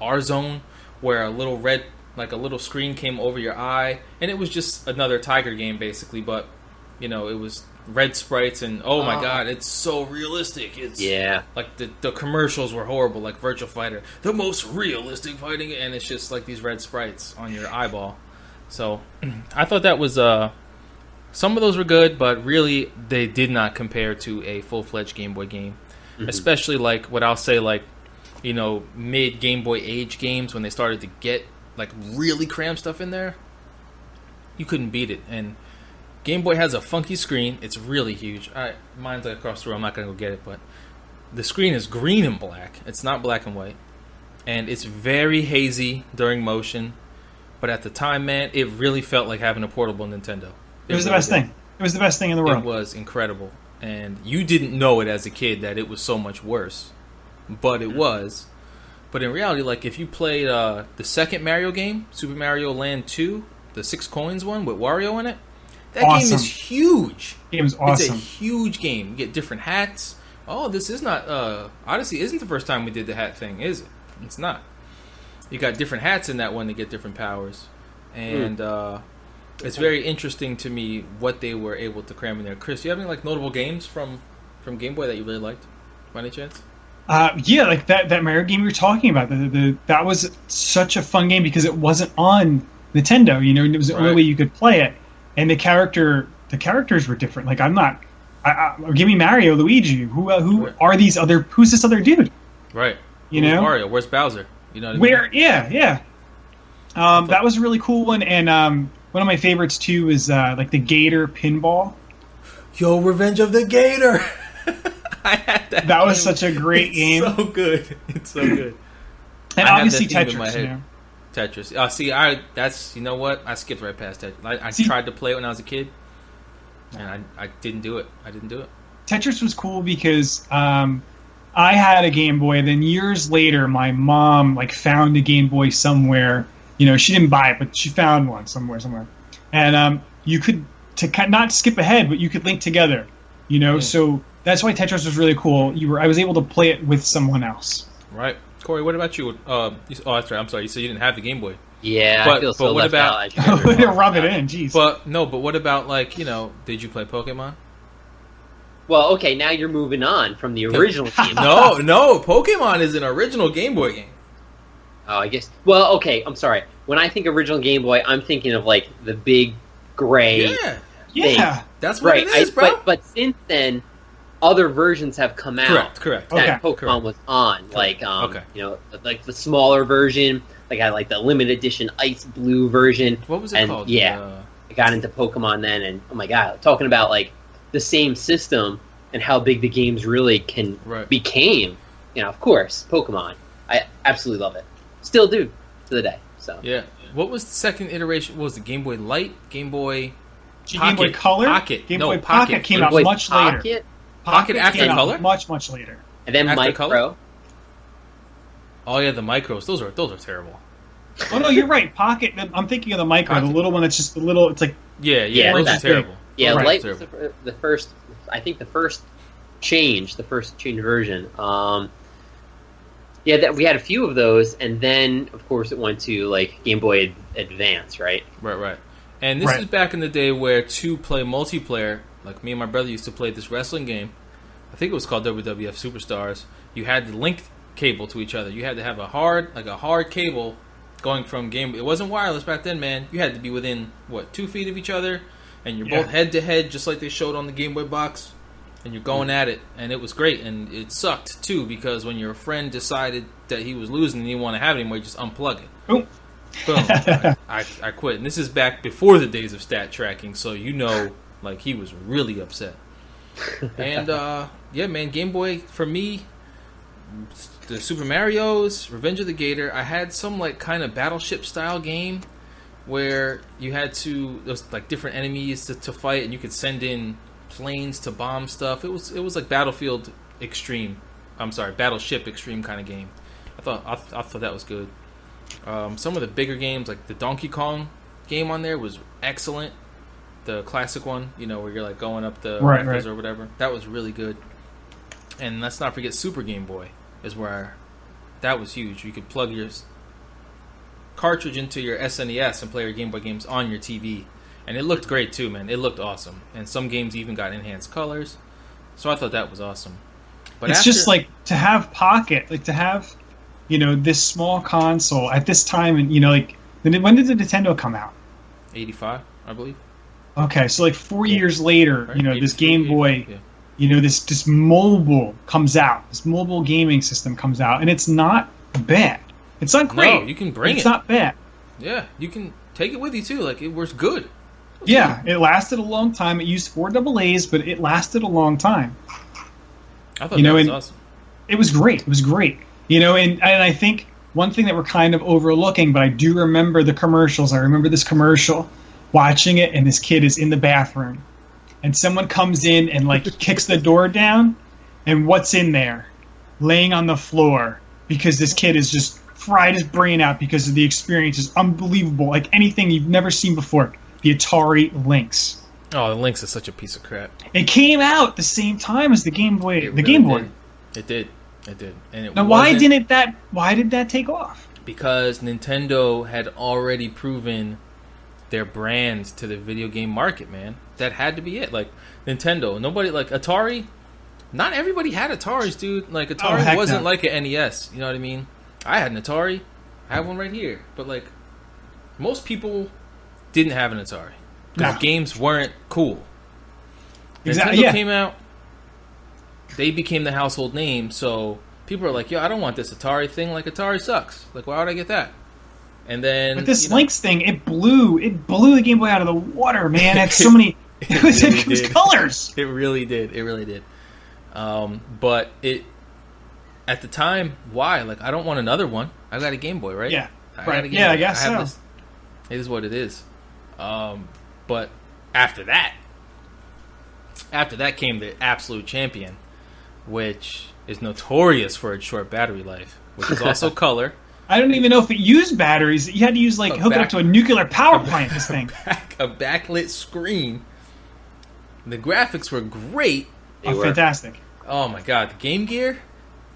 R Zone, where a little screen came over your eye, and it was just another Tiger game basically, but it was red sprites, and oh my god, it's so realistic. It's like the commercials were horrible, like Virtua Fighter, the most realistic fighting, and it's just like these red sprites on your eyeball. So I thought that was some of those were good, but really they did not compare to a full-fledged Game Boy game. Especially like what I'll say, like mid Game Boy age games, when they started to get like really cram stuff in there, you couldn't beat it. And Game Boy has a funky screen. It's really huge. Alright, mine's like across the room. I'm not going to go get it, but the screen is green and black. It's not black and white. And it's very hazy during motion. But at the time, man, it really felt like having a portable Nintendo. It was the best thing. It was the best thing in the world. It was incredible. And you didn't know it as a kid that it was so much worse. But it was. But in reality, like if you played the second Mario game, Super Mario Land 2, the 6 coins one with Wario in it, that game is huge. Game's awesome. It's a huge game. You get different hats. Oh, this is not Odyssey isn't the first time we did the hat thing, is it? It's not. You got different hats in that one to get different powers. And it's very interesting to me what they were able to cram in there. Chris, do you have any like notable games from Game Boy that you really liked, by any chance? Yeah, like that Mario game you were talking about. That was such a fun game because it wasn't on Nintendo. It was the only way you could play it, and the characters were different. Like give me Mario, Luigi. Who are these other? Who's this other dude? Right. Who's Mario? Where's Bowser? Where? Yeah. That was a really cool one, and one of my favorites too is like the Gator pinball. Yo, Revenge of the Gator. I had that. That was such a great game. So good. It's so good. And obviously Tetris. Tetris. See, that's what I skipped right past Tetris. I tried to play it when I was a kid, and I didn't do it. Tetris was cool because I had a Game Boy. Then years later, my mom found a Game Boy somewhere. She didn't buy it, but she found one somewhere. And you could not skip ahead, but you could link together. So that's why Tetris was really cool. I was able to play it with someone else. Right. Corey, what about you? That's right. I'm sorry. You said you didn't have the Game Boy. Yeah, I feel so left out. Rub it in, jeez. But what about did you play Pokemon? Well, okay, now you're moving on from the original game. No, Pokemon is an original Game Boy game. Oh, I guess. Well, okay, I'm sorry. When I think original Game Boy, I'm thinking of the big gray. Yeah. That's what it is, bro. But since then, other versions have come out. Correct. That Pokemon was on, like the smaller version, I had the limited edition ice blue version. What was it called? Yeah, I got into Pokemon then, and oh my god, talking about the same system and how big the games really became. Of course, Pokemon. I absolutely love it. Still do to the day. So yeah. What was the second iteration? What was the Game Boy Light? Game Boy Pocket? Game Boy Color? Pocket. Game Boy Pocket came out much later. Pocket after Color? Much later. And then after Micro. Color? Oh yeah, the Micros. Those are terrible. Oh no, you're right. Pocket. I'm thinking of the Micro, the little one that's just a little. It's like yeah, those are terrible. Yeah, Light was the first. I think the first change version. Yeah, we had a few of those, and then of course it went to Game Boy Advance, right? Right. And this is back in the day where to play multiplayer, me and my brother used to play this wrestling game. I think it was called WWF Superstars. You had to link cable to each other. You had to have a hard cable going from game. It wasn't wireless back then, man. You had to be within 2 feet of each other, and you're both head to head, just like they showed on the Game Boy box. And you're going at it, and it was great. And it sucked too because when your friend decided that he was losing and he didn't want to have it anymore, you just unplug it. Boom. I quit. And this is back before the days of stat tracking, so he was really upset. And yeah, man, Game Boy for me, the Super Mario's, Revenge of the Gator. I had some kind of battleship style game where you had there was different enemies to fight, and you could send in planes to bomb stuff. It was like Battleship Extreme kind of game. I thought that was good. Some of the bigger games, like the Donkey Kong game on there, was excellent. The classic one, where you're going up the rapids or whatever. That was really good. And let's not forget Super Game Boy is where that was huge. You could plug your cartridge into your SNES and play your Game Boy games on your TV. And it looked great too, man. It looked awesome. And some games even got enhanced colors. So I thought that was awesome. But it's just like to have Pocket, like to have, this small console at this time, and like when did the Nintendo come out? 85, I believe. Okay, so like 4 years later, right. This Game Boy, this mobile comes out. This mobile gaming system comes out, and it's not bad. It's not great. No, you can bring it. It's not bad. Yeah, you can take it with you too. Like it was good. Yeah, it lasted a long time. It used 4 AA's, but it lasted a long time. I thought that was awesome. It was great. It was great. And I think one thing that we're kind of overlooking, but I do remember the commercials. I remember this commercial, watching it, and this kid is in the bathroom, and someone comes in and like kicks the door down, and what's in there? Laying on the floor, because this kid is just fried his brain out because of the experience is unbelievable, like anything you've never seen before. The Atari Lynx. Oh, the Lynx is such a piece of crap. It came out the same time as the Game Boy. It did. And now, why did that take off? Because Nintendo had already proven their brand to the video game market, man. That had to be it. Like Nintendo, nobody like Atari. Not everybody had Ataris, dude. Like Atari wasn't like an NES. You know what I mean? I had an Atari. I have one right here. But like most people didn't have an Atari because games weren't cool. Nintendo came out. They became the household name, so people are like, "Yo, I don't want this Atari thing. Like Atari sucks. Like, why would I get that?" And then, but this Lynx thing, it blew the Game Boy out of the water, man. It had so many. It was colors. It really did. But it at the time, why? Like, I don't want another one. I got a Game Boy, right? Yeah, right. Yeah, I guess so. It is what it is. But after that came the absolute champion, which is notorious for its short battery life, which is also color. I don't even know if it used batteries. You had to use hook it up to a nuclear power plant. This thing, a backlit screen. The graphics were great. They were fantastic. Oh my god, the Game Gear,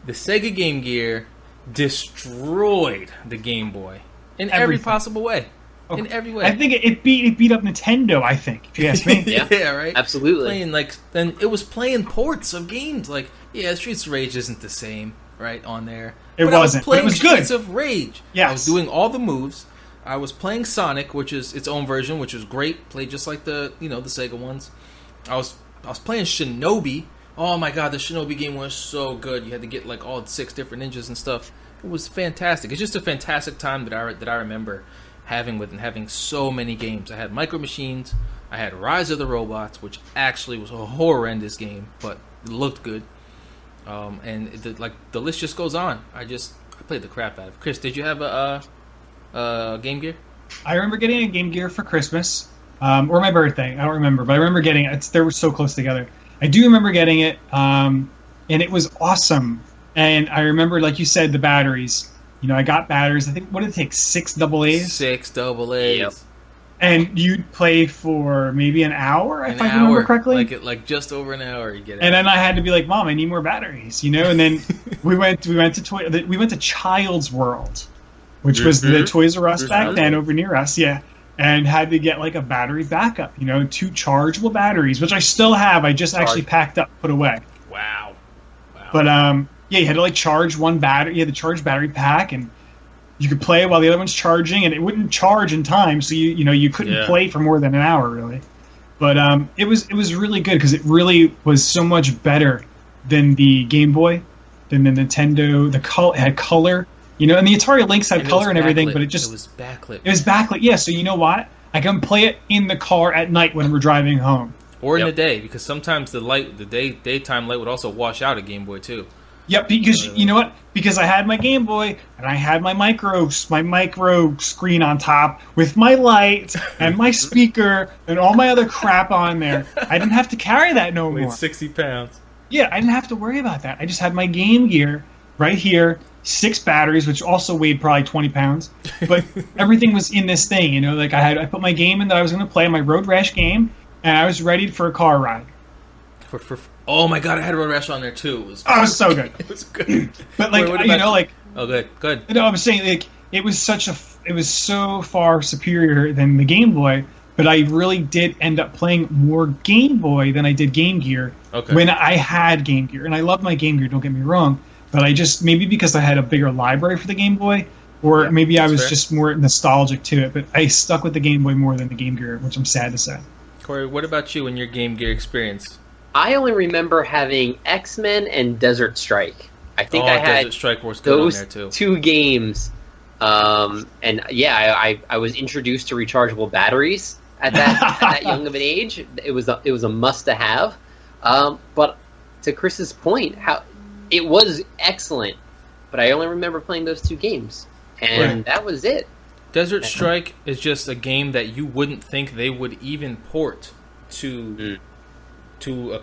the Sega Game Gear, destroyed the Game Boy in every possible way. Okay. In every way. I think it beat up Nintendo, I think, if you ask me. Yeah, right? Absolutely. Then it was playing ports of games. Like, yeah, Streets of Rage isn't the same, right, on there. It wasn't, but it was good. Streets of Rage. Yes. I was doing all the moves. I was playing Sonic, which is its own version, which was great. Played just like the Sega ones. I was playing Shinobi. Oh my god, the Shinobi game was so good. You had to get like all 6 different ninjas and stuff. It was fantastic. It's just a fantastic time that I remember having so many games. I had Micro Machines, I had Rise of the Robots, which actually was a horrendous game, but it looked good. And the list just goes on. I played the crap out of it. Chris, did you have a Game Gear? I remember getting a Game Gear for Christmas, or my birthday. I don't remember, but I remember getting it. They were so close together. I do remember getting it, and it was awesome. And I remember, like you said, the batteries. I got batteries. I think, what did it take? 6 AA's? 6 AA's. Yep. And you'd play for maybe an hour, if I remember correctly. Like just over an hour, you get it. And then I had to be like, "Mom, I need more batteries," And then we went to Child's World, which was the Toys R Us back then over near us, and had to get like a battery backup. 2 chargeable batteries, which I still have. I just actually packed up, put away. Wow. But you had to charge one battery. You had the charge battery pack, and you could play while the other one's charging, and it wouldn't charge in time, so you couldn't play for more than an hour, really. But it was really good because it really was so much better than the Game Boy, than the Nintendo. It had color, and the Atari Lynx had color and everything, but it was backlit. It was backlit, yeah. So you know what? I can play it in the car at night when we're driving home, or in the day, because sometimes the daytime light would also wash out a Game Boy too. Yep, because you know what? Because I had my Game Boy and I had my micro screen on top with my light and my speaker and all my other crap on there. I didn't have to carry that no more. Weighed 60 pounds. Yeah, I didn't have to worry about that. I just had my Game Gear right here, 6 batteries, which also weighed probably 20 pounds. But everything was in this thing, I put my game in that I was going to play, my Road Rash game, and I was ready for a car ride. Oh my god, I had Road Rash on there too. It was so good. It was good. But Oh, good, good. No, I'm saying like it was so far superior than the Game Boy, but I really did end up playing more Game Boy than I did Game Gear when I had Game Gear, and I love my Game Gear. Don't get me wrong, but I just maybe because I had a bigger library for the Game Boy, or maybe I was just more nostalgic to it. But I stuck with the Game Boy more than the Game Gear, which I'm sad to say. Corey, what about you and your Game Gear experience? I only remember having X-Men and Desert Strike. I think I had Desert Strike was good those on there too. 2 games. And yeah, I was introduced to rechargeable batteries at that young of an age. It was a must to have. But to Chris's point, how it was excellent, but I only remember playing those 2 games, and that was it. Desert Strike is just a game that you wouldn't think they would even port to a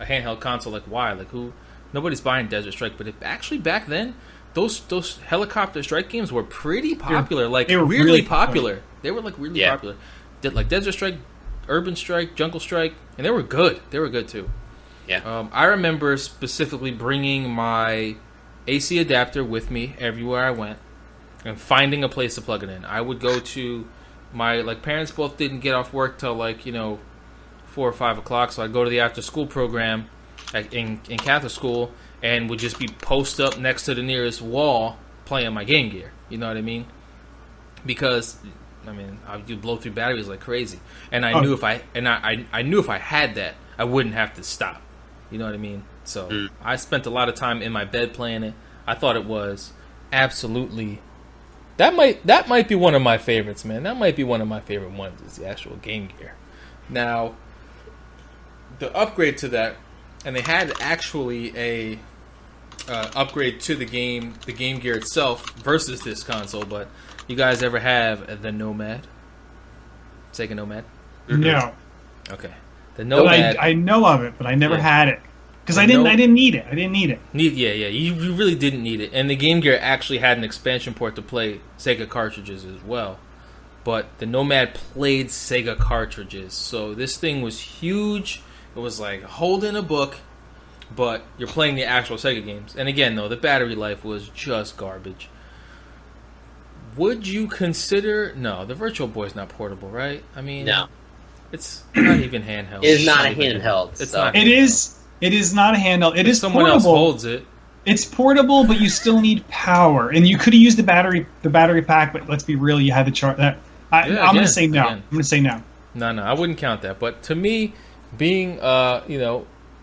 handheld console. Like why? Like who? Nobody's buying Desert Strike, but actually back then, those helicopter strike games were pretty popular. They were weirdly really popular. They were like really popular. Like Desert Strike, Urban Strike, Jungle Strike, and they were good. They were good too. Yeah. I remember specifically bringing my AC adapter with me everywhere I went, and finding a place to plug it in. I would go to my parents both didn't get off work till 4 or 5 o'clock, so I'd go to the after school program in Catholic school and would just be post up next to the nearest wall playing my Game Gear. You know what I mean? Because I would blow through batteries like crazy, and I knew if I had that, I wouldn't have to stop. You know what I mean? So I spent a lot of time in my bed playing it. I thought it was absolutely that might be one of my favorites, man. That might be one of my favorite ones is the actual Game Gear. Now, the upgrade to that. And they had actually a upgrade to the Game Gear itself versus this console. But you guys ever have the Nomad? Sega Nomad? No. Okay. The Nomad. I know of it, but I never had it because I didn't need it. I didn't need it. You really didn't need it. And the Game Gear actually had an expansion port to play Sega cartridges as well. But the Nomad played Sega cartridges, so this thing was huge. It was like holding a book, but you're playing the actual Sega games. And again, though, the battery life was just garbage. Would you consider... No, the Virtual Boy's not portable, right? No. It's not even handheld. It is not a handheld. It's not. It is not a handheld. It is someone portable. Else holds it. It's portable, but you still need power. And you could have used the battery pack, but let's be real, you had to charge that. I'm going to say no. I'm going to say no. No, I wouldn't count that. But to me... Being, I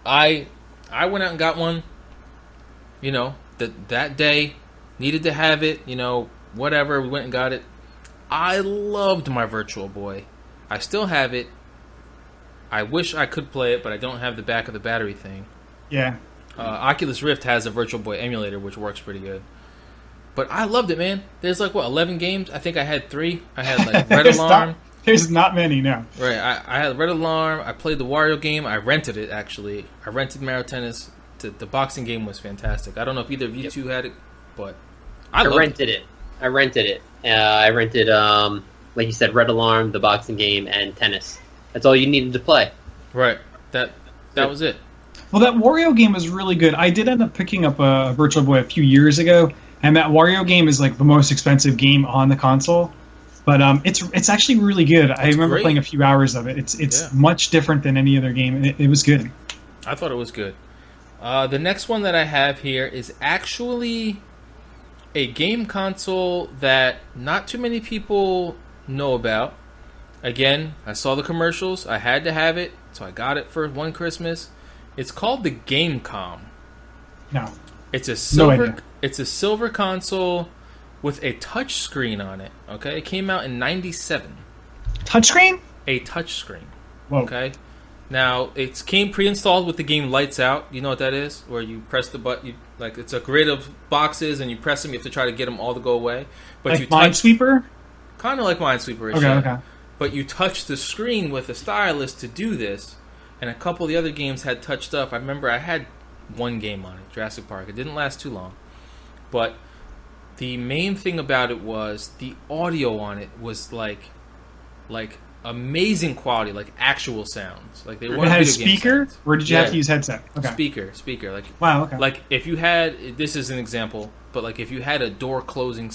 went out and got one, that day, needed to have it, whatever, we went and got it. I loved my Virtual Boy. I still have it. I wish I could play it, but I don't have the back of the battery thing. Yeah. Oculus Rift has a Virtual Boy emulator, which works pretty good. But I loved it, man. There's 11 games? I think I had 3. I had, Red Alarm. There's not many, no. Right, I had Red Alarm. I played the Wario game. I rented it, actually. I rented Mario Tennis. The boxing game was fantastic. I don't know if either of you two had it, but I rented it. I rented it. I rented, like you said, Red Alarm, the boxing game, and tennis. That's all you needed to play. Right. That was it. Well, that Wario game was really good. I did end up picking up a Virtual Boy a few years ago, and that Wario game is the most expensive game on the console. But it's actually really good. I remember playing a few hours of it. It's much different than any other game. It was good. I thought it was good. The next one that I have here is actually a game console that not too many people know about. Again, I saw the commercials. I had to have it, so I got it for one Christmas. It's called the Gamecom. No. It's a silver console with a touch screen on it. Okay, it came out in '97. Touchscreen? A touch screen. Whoa. Okay. Now it came pre-installed with the game Lights Out. You know what that is? Where you press the button, it's a grid of boxes, and you press them. You have to try to get them all to go away. But you Minesweeper? Kind of like Minesweeper. Okay. But you touch the screen with a stylus to do this, and a couple of the other games had touch stuff. I remember I had one game on it, Jurassic Park. It didn't last too long, but the main thing about it was the audio on it was like amazing quality, like actual sounds. Like they weren't. It had a video game speaker, sounds. or did you have to use headset? Okay. Speaker. Like wow. Okay. Like if you had, this is an example, but like if you had a door closing